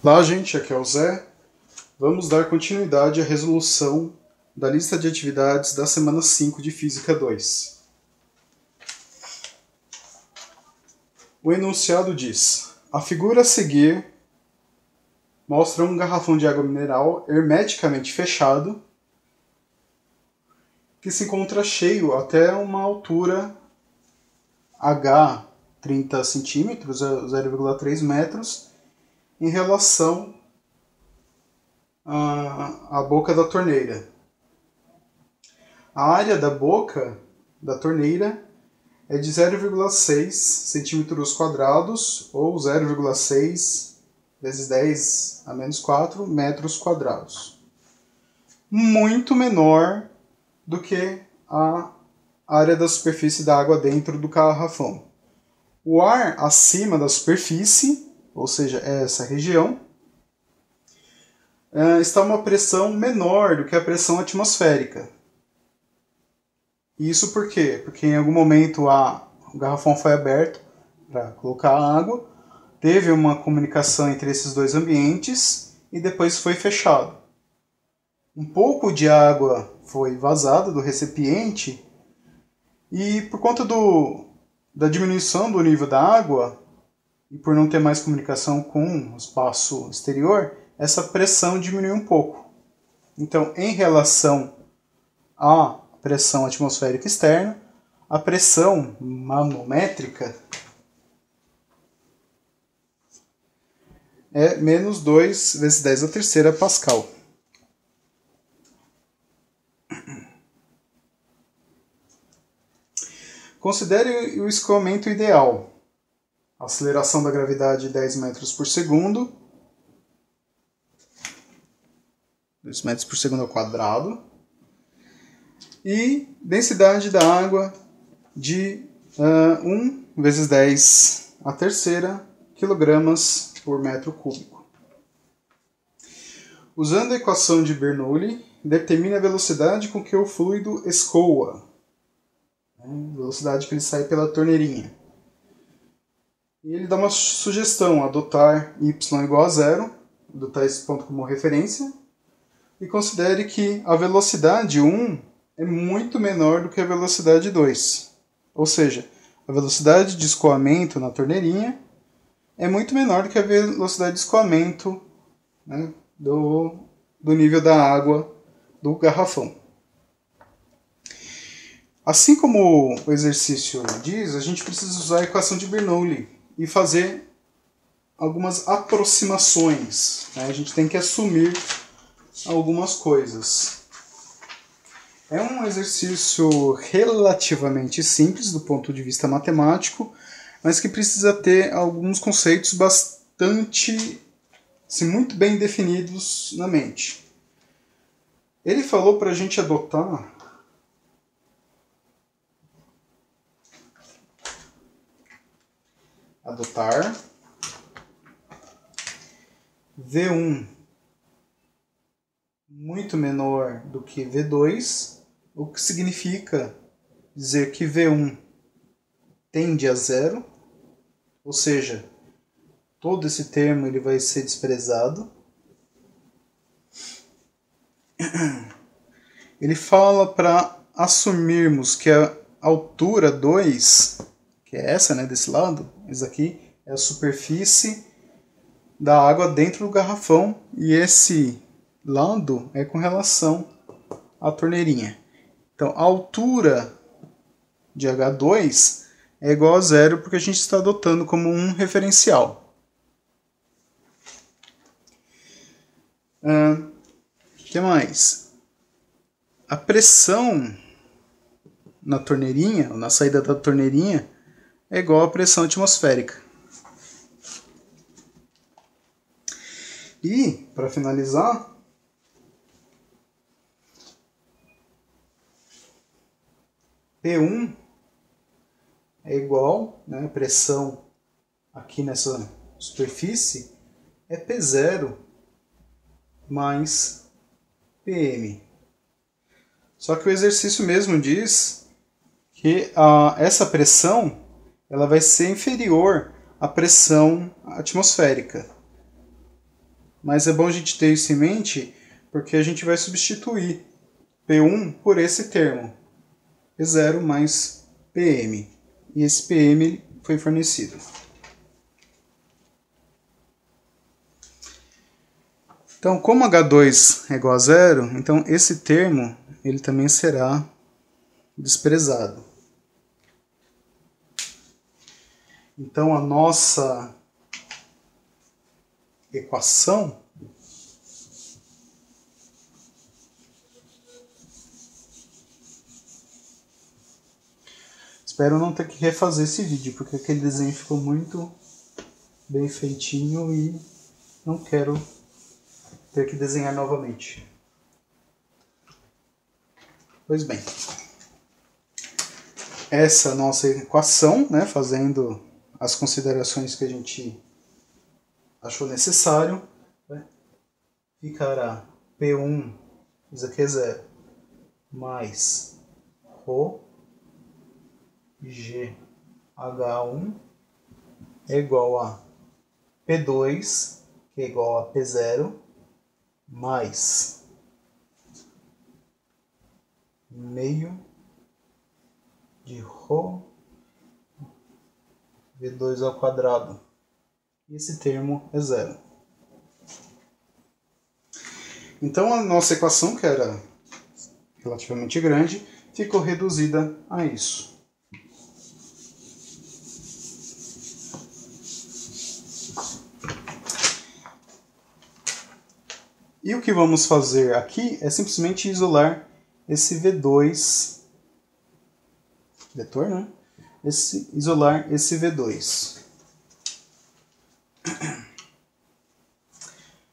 Olá, gente, aqui é o Zé. Vamos dar continuidade à resolução da lista de atividades da semana 5 de Física 2. O enunciado diz: a figura a seguir mostra um garrafão de água mineral hermeticamente fechado que se encontra cheio até uma altura H 30 centímetros, 0,3 metros, em relação à boca da torneira. A área da boca da torneira é de 0,6 centímetros quadrados, ou 0,6 vezes 10 a menos 4 metros quadrados. Muito menor do que a área da superfície da água dentro do garrafão. O ar acima da superfície, ou seja, essa região, está uma pressão menor do que a pressão atmosférica. Isso por quê? Porque em algum momento o garrafão foi aberto para colocar água, teve uma comunicação entre esses dois ambientes e depois foi fechado. Um pouco de água foi vazada do recipiente e por conta da diminuição do nível da água e por não ter mais comunicação com o espaço exterior, essa pressão diminuiu um pouco. Então, em relação à pressão atmosférica externa, a pressão manométrica é menos 2 vezes 10 a terceira Pascal. Considere o escoamento ideal. Aceleração da gravidade 10 metros por segundo. 2 metros por segundo ao quadrado. E densidade da água de 1 vezes 10 a terceira quilogramas por metro cúbico. Usando a equação de Bernoulli, determine a velocidade com que o fluido escoa. Velocidade que ele sai pela torneirinha. E ele dá uma sugestão: adotar y igual a zero, adotar esse ponto como referência, e considere que a velocidade 1 é muito menor do que a velocidade 2. Ou seja, a velocidade de escoamento na torneirinha é muito menor do que a velocidade de escoamento, né, do nível da água do garrafão. Assim como o exercício diz, a gente precisa usar a equação de Bernoulli e fazer algumas aproximações. Né? A gente tem que assumir algumas coisas. É um exercício relativamente simples do ponto de vista matemático, mas que precisa ter alguns conceitos bastante, muito bem definidos na mente. Ele falou para a gente adotar V1 muito menor do que V2, o que significa dizer que V1 tende a zero, ou seja, todo esse termo ele vai ser desprezado. Ele fala para assumirmos que a altura 2, que é essa, né, desse lado, esse aqui é a superfície da água dentro do garrafão, e esse lado é com relação à torneirinha. Então, a altura de H2 é igual a zero, porque a gente está adotando como um referencial. O que mais? A pressão na torneirinha, ou na saída da torneirinha, é igual à pressão atmosférica. E, para finalizar, P1 é igual, né, a pressão aqui nessa superfície é P0 mais PM. Só que o exercício mesmo diz que essa pressão ela vai ser inferior à pressão atmosférica. mas é bom a gente ter isso em mente, porque a gente vai substituir P1 por esse termo, P0 mais PM. E esse PM foi fornecido. Então, como H2 é igual a zero, então esse termo ele também será desprezado. Então, a nossa equação espero não ter que refazer esse vídeo, porque aquele desenho ficou muito bem feitinho e não quero ter que desenhar novamente. Pois bem, essa é a nossa equação, né, fazendo as considerações que a gente achou necessário, né, ficará P1, isso aqui é zero, mais Rho GH1 é igual a P2, que é igual a P0, mais meio de Rho V2 ao quadrado. E esse termo é zero. Então a nossa equação, que era relativamente grande, ficou reduzida a isso. E o que vamos fazer aqui é simplesmente isolar esse V2, vetor, né? Isolar esse V2.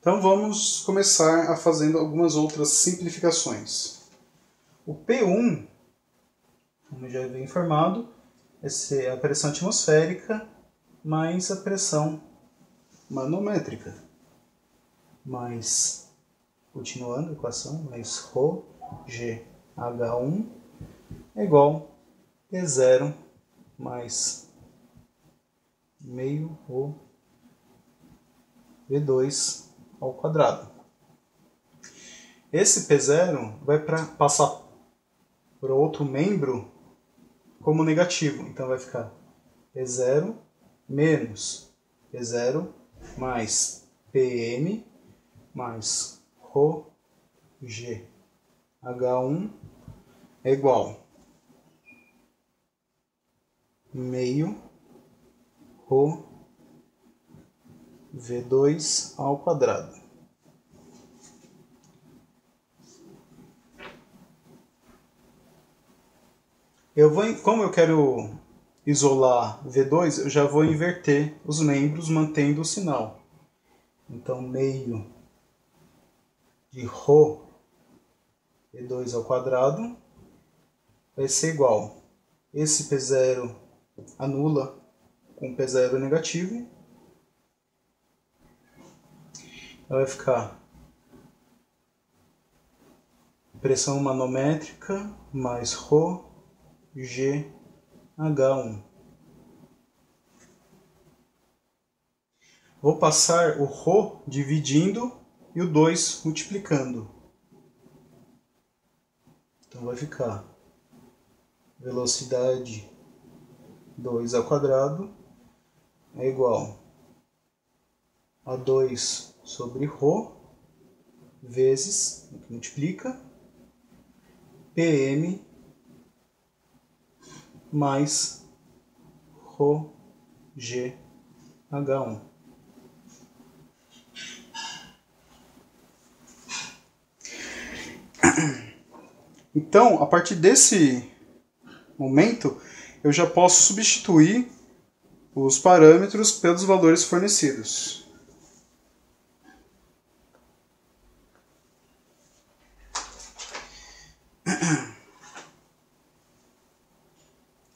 Então vamos começar a fazendo algumas outras simplificações. O P1, como já havia informado, é a pressão atmosférica mais a pressão manométrica. Mais, continuando a equação, mais Rho GH1 é igual a P0 mais meio Rho V2 ao quadrado. Esse P0 vai passar para outro membro como negativo. Então vai ficar P0 menos P0 mais PM mais Rho GH1 é igual meio Rho V2 ao quadrado. Como eu quero isolar V2, eu já vou inverter os membros mantendo o sinal. Então, meio de Rho V2 ao quadrado vai ser igual. Esse P0 anula com P0 negativo. Vai ficar pressão manométrica mais Rho GH1. Vou passar o Rho dividindo e o 2 multiplicando. Então vai ficar velocidade 2 ao quadrado é igual a 2 sobre Rho vezes, multiplica, PM mais Rho GH1. Então, a partir desse momento, eu já posso substituir os parâmetros pelos valores fornecidos.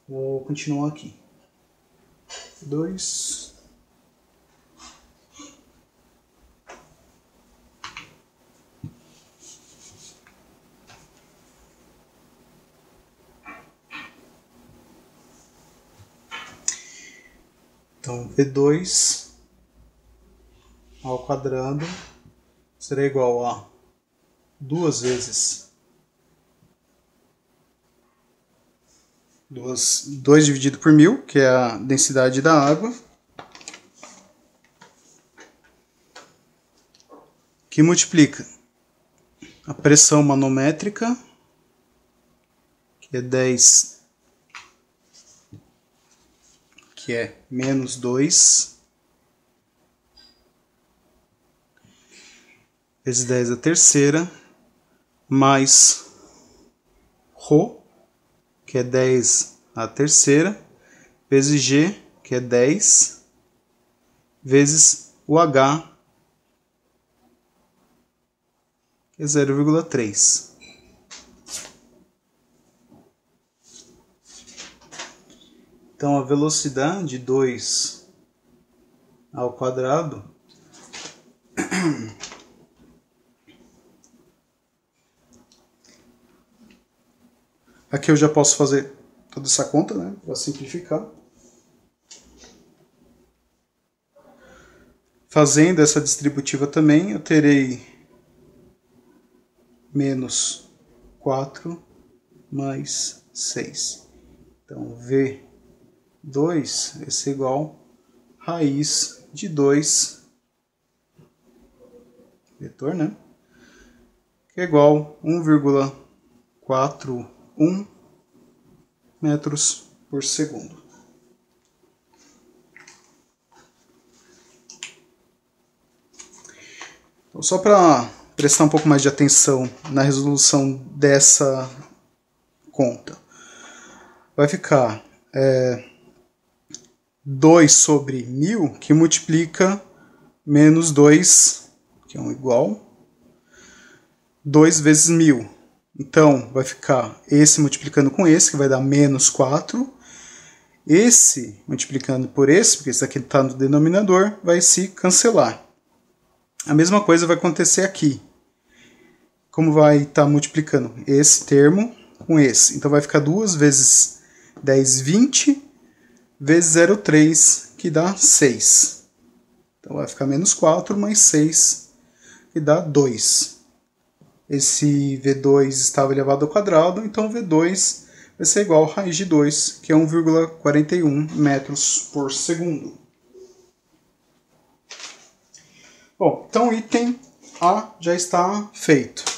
Vou continuar aqui. 2. Então, V2 ao quadrado será igual a 2 dividido por 1000, que é a densidade da água, que multiplica a pressão manométrica, que é 10, que é menos 2, vezes 10 a terceira, mais ρ, que é 10 a terceira, vezes G, que é 10, vezes o H, que é 0,3. Então, a velocidade 2 ao quadrado aqui eu já posso fazer toda essa conta, né, para simplificar. Fazendo essa distributiva também, eu terei menos 4 mais 6. Então, V2 vai ser igual a raiz de 2, vetor, né? Que é igual a 1,41 metros por segundo. Então, só para prestar um pouco mais de atenção na resolução dessa conta, vai ficar 2 sobre 1000, que multiplica menos 2, que é um igual, 2 vezes 1000. Então, vai ficar esse multiplicando com esse, que vai dar menos 4. Esse multiplicando por esse, porque esse aqui está no denominador, vai se cancelar. A mesma coisa vai acontecer aqui. Como vai estar multiplicando esse termo com esse? Então, vai ficar 2 vezes 10, 20, vezes 0,3, que dá 6. Então, vai ficar menos 4 mais 6, que dá 2. Esse V2 estava elevado ao quadrado, então V2 vai ser igual a raiz de 2, que é 1,41 metros por segundo. Bom, então o item A já está feito.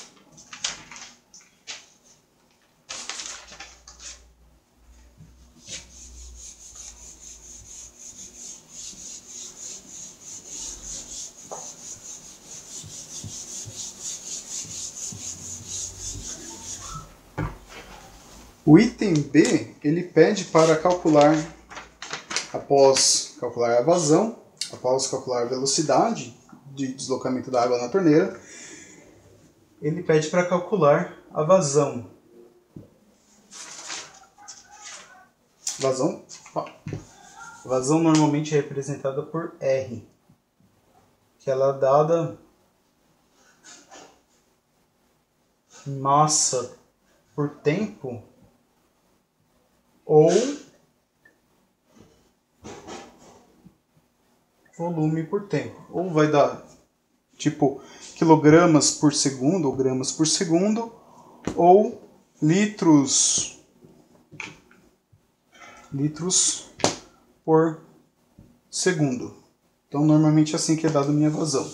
O item B, ele pede para calcular, após calcular a vazão, após calcular a velocidade de deslocamento da água na torneira, ele pede para calcular a vazão. Vazão normalmente é representada por R, que ela é dada em massa por tempo ou volume por tempo. Ou vai dar tipo quilogramas por segundo ou gramas por segundo, ou litros por segundo. Então normalmente é assim que é dado a minha vazão.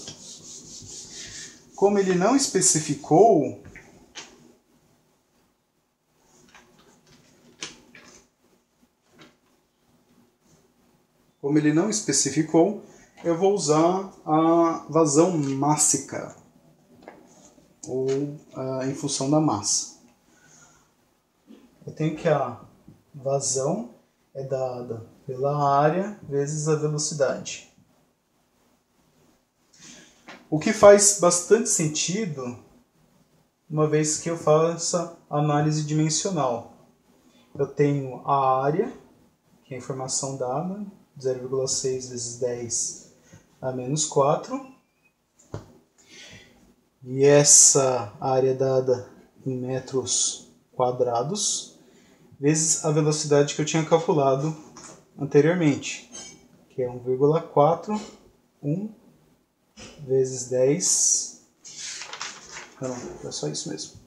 Como ele não especificou, eu vou usar a vazão mássica, ou em função da massa. Eu tenho que a vazão é dada pela área vezes a velocidade. O que faz bastante sentido, uma vez que eu faça análise dimensional. Eu tenho a área, que é a informação dada, 0,6 vezes 10 a menos 4. E essa área dada em metros quadrados, vezes a velocidade que eu tinha calculado anteriormente, que é 1,41 vezes 10 Não, é só isso mesmo.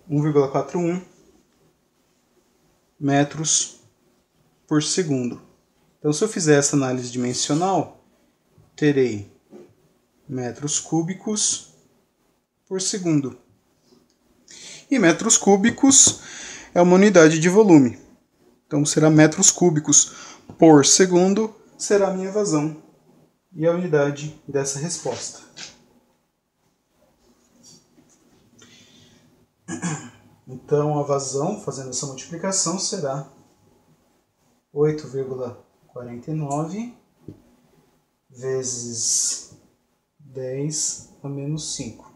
1,41 metros por segundo. Então, se eu fizer essa análise dimensional, terei metros cúbicos por segundo. E metros cúbicos é uma unidade de volume. Então, será metros cúbicos por segundo, será a minha vazão. E a unidade dessa resposta. Então, a vazão, fazendo essa multiplicação, será 8,49 vezes 10 a menos 5.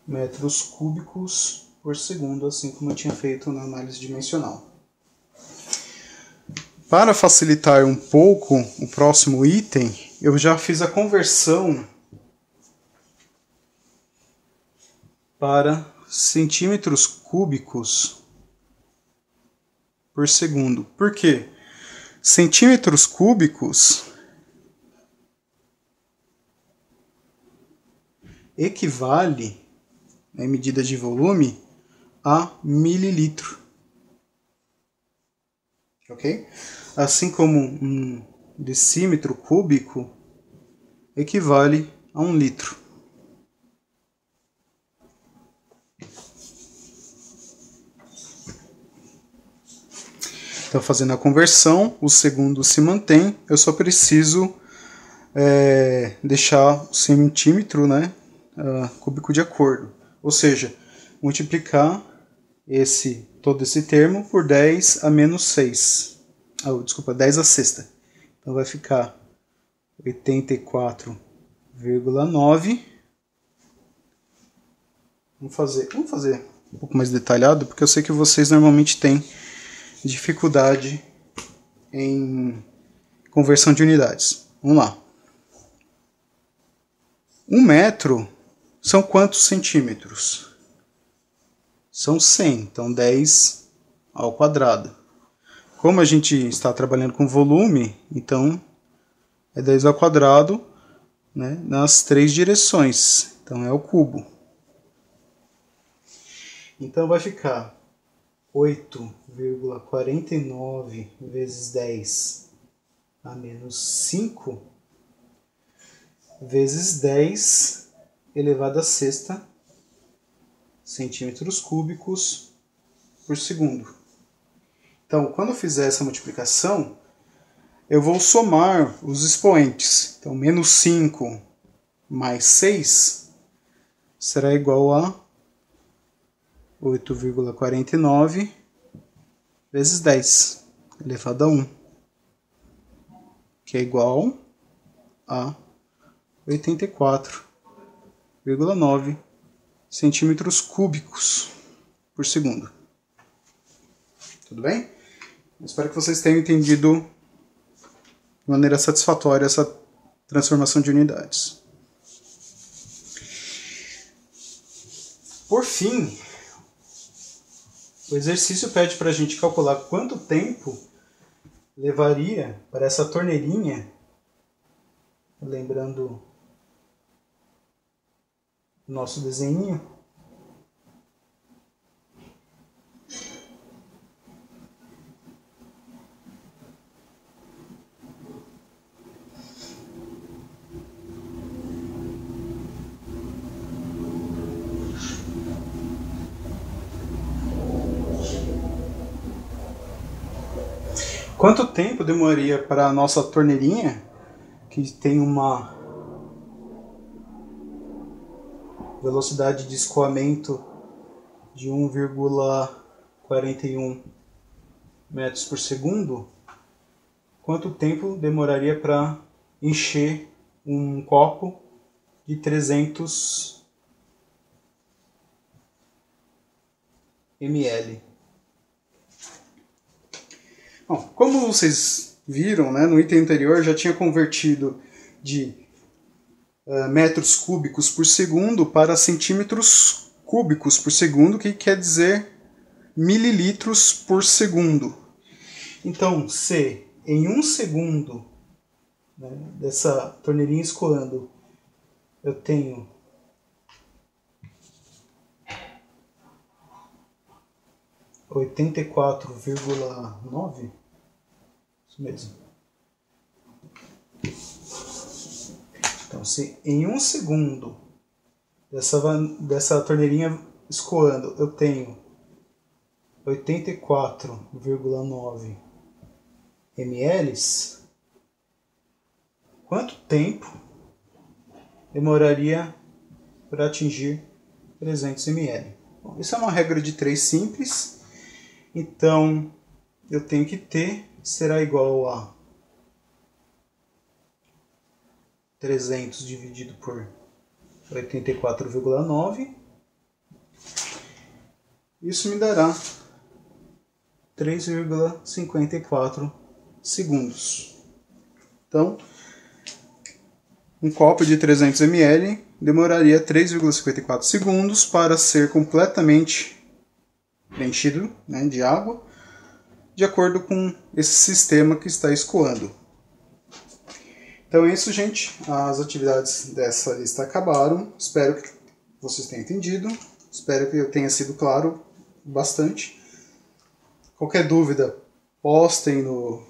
Metros cúbicos por segundo, assim como eu tinha feito na análise dimensional. Para facilitar um pouco o próximo item, eu já fiz a conversão para centímetros cúbicos por segundo. Por quê? Centímetros cúbicos equivale, em medida de volume, a mililitro. Ok? Assim como um decímetro cúbico equivale a 1 litro. Então, fazendo a conversão, o segundo se mantém, eu só preciso deixar o centímetro, né, cúbico de acordo. Ou seja, multiplicar todo esse termo por 10 a menos 6. Desculpa, 10 a sexta. Então vai ficar 84,9. Vamos fazer um pouco mais detalhado, porque eu sei que vocês normalmente têm dificuldade em conversão de unidades. Vamos lá. 1 metro são quantos centímetros? São 100, então 10 ao quadrado. Como a gente está trabalhando com volume, então é 10 ao quadrado, né, nas 3 direções. Então é o cubo. Então vai ficar 8,49 vezes 10 a menos 5 vezes 10 elevado a sexta centímetros cúbicos por segundo. Então, quando eu fizer essa multiplicação, eu vou somar os expoentes. Então, menos 5 mais 6 será igual a 8,49 vezes 10 elevado a 1, que é igual a 84,9 centímetros cúbicos por segundo. Tudo bem? Espero que vocês tenham entendido de maneira satisfatória essa transformação de unidades. Por fim, o exercício pede para a gente calcular quanto tempo levaria para essa torneirinha, lembrando o nosso desenho, quanto tempo demoraria para a nossa torneirinha, que tem uma velocidade de escoamento de 1,41 metros por segundo, quanto tempo demoraria para encher um copo de 300 ml? Bom, como vocês viram, né, no item anterior eu já tinha convertido de metros cúbicos por segundo para centímetros cúbicos por segundo, que quer dizer mililitros por segundo. Então, se em 1 segundo, né, dessa torneirinha escoando, eu tenho 84,9, isso mesmo. Então, se em 1 segundo dessa torneirinha escoando eu tenho 84,9 ml, quanto tempo demoraria para atingir 300 ml? Bom, isso é uma regra de 3 simples, então eu tenho que T será igual a 300 dividido por 84,9. Isso me dará 3,54 segundos. Então, um copo de 300 ml demoraria 3,54 segundos para ser completamente preenchido, né, de água, de acordo com esse sistema que está escoando. Então é isso, gente. As atividades dessa lista acabaram. Espero que vocês tenham entendido. Espero que eu tenha sido claro bastante. Qualquer dúvida, postem no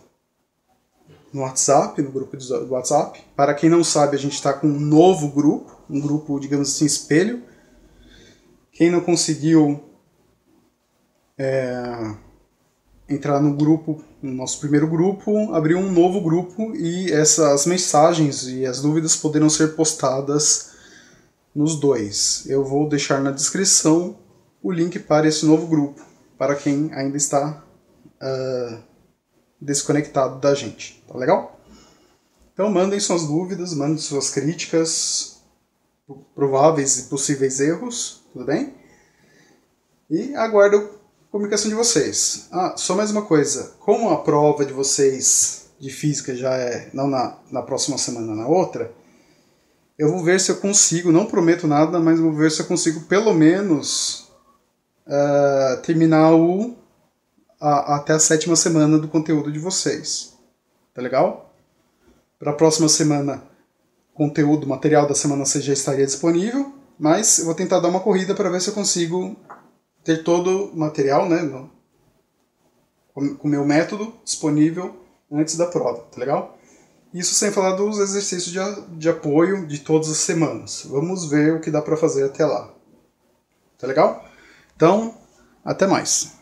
WhatsApp, no grupo do WhatsApp. Para quem não sabe, a gente está com um novo grupo, um grupo, digamos assim, espelho. Quem não conseguiu entrar no grupo, no nosso primeiro grupo, abriu um novo grupo e essas mensagens e as dúvidas poderão ser postadas nos dois. Eu vou deixar na descrição o link para esse novo grupo, para quem ainda está desconectado da gente. Tá legal? Então mandem suas dúvidas, mandem suas críticas, prováveis e possíveis erros, tudo bem? E aguardo a comunicação de vocês. Só mais uma coisa. Como a prova de vocês de física já é não na próxima semana, na outra, eu vou ver se eu consigo, não prometo nada, mas vou ver se eu consigo pelo menos terminar até a 7ª semana do conteúdo de vocês. Tá legal? Para a próxima semana, conteúdo, material da semana 6 já estaria disponível, mas eu vou tentar dar uma corrida para ver se eu consigo ter todo o material, né, com o meu método disponível antes da prova, tá legal? Isso sem falar dos exercícios de apoio de todas as semanas. Vamos ver o que dá para fazer até lá. Tá legal? Então, até mais.